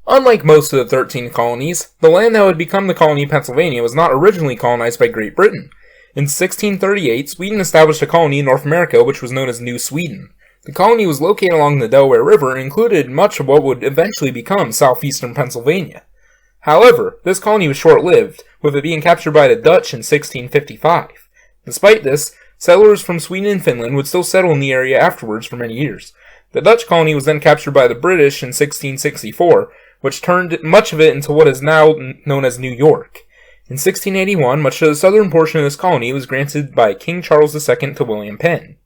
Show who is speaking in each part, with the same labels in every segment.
Speaker 1: Unlike most of the 13 colonies, the land that would become the colony of Pennsylvania was not originally colonized by Great Britain. In 1638, Sweden established a colony in North America which was known as New Sweden. The colony was located along the Delaware River and included much of what would eventually become southeastern Pennsylvania. However, this colony was short-lived, with it being captured by the Dutch in 1655. Despite this, settlers from Sweden and Finland would still settle in the area afterwards for many years. The Dutch colony was then captured by the British in 1664, which turned much of it into what is now known as New York. In 1681, much of the southern portion of this colony was granted by King Charles II to William Penn.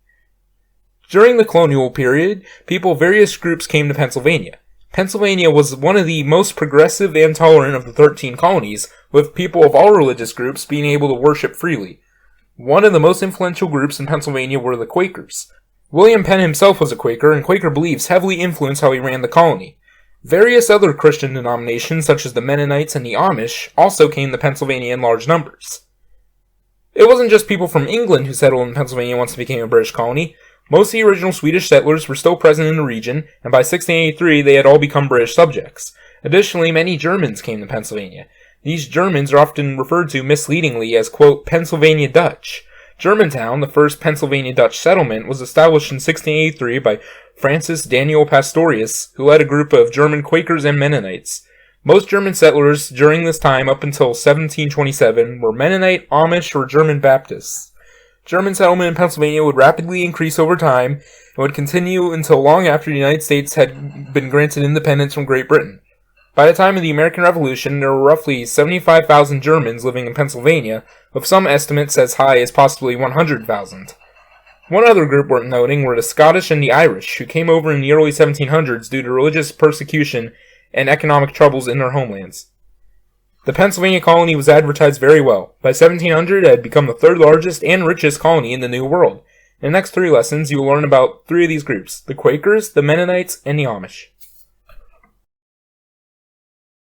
Speaker 1: During the colonial period, people of various groups came to Pennsylvania. Pennsylvania was one of the most progressive and tolerant of the 13 colonies, with people of all religious groups being able to worship freely. One of the most influential groups in Pennsylvania were the Quakers. William Penn himself was a Quaker, and Quaker beliefs heavily influenced how he ran the colony. Various other Christian denominations, such as the Mennonites and the Amish, also came to Pennsylvania in large numbers. It wasn't just people from England who settled in Pennsylvania once it became a British colony. Most of the original Swedish settlers were still present in the region, and by 1683 they had all become British subjects. Additionally, many Germans came to Pennsylvania. These Germans are often referred to misleadingly as, quote, Pennsylvania Dutch. Germantown, the first Pennsylvania Dutch settlement, was established in 1683 by Francis Daniel Pastorius, who led a group of German Quakers and Mennonites. Most German settlers during this time up until 1727 were Mennonite, Amish, or German Baptists. German settlement in Pennsylvania would rapidly increase over time and would continue until long after the United States had been granted independence from Great Britain. By the time of the American Revolution, there were roughly 75,000 Germans living in Pennsylvania, with some estimates as high as possibly 100,000. One other group worth noting were the Scottish and the Irish, who came over in the early 1700s due to religious persecution and economic troubles in their homelands. The Pennsylvania colony was advertised very well. By 1700, it had become the third largest and richest colony in the New World. In the next 3 lessons, you will learn about 3 of these groups: the Quakers, the Mennonites, and the Amish.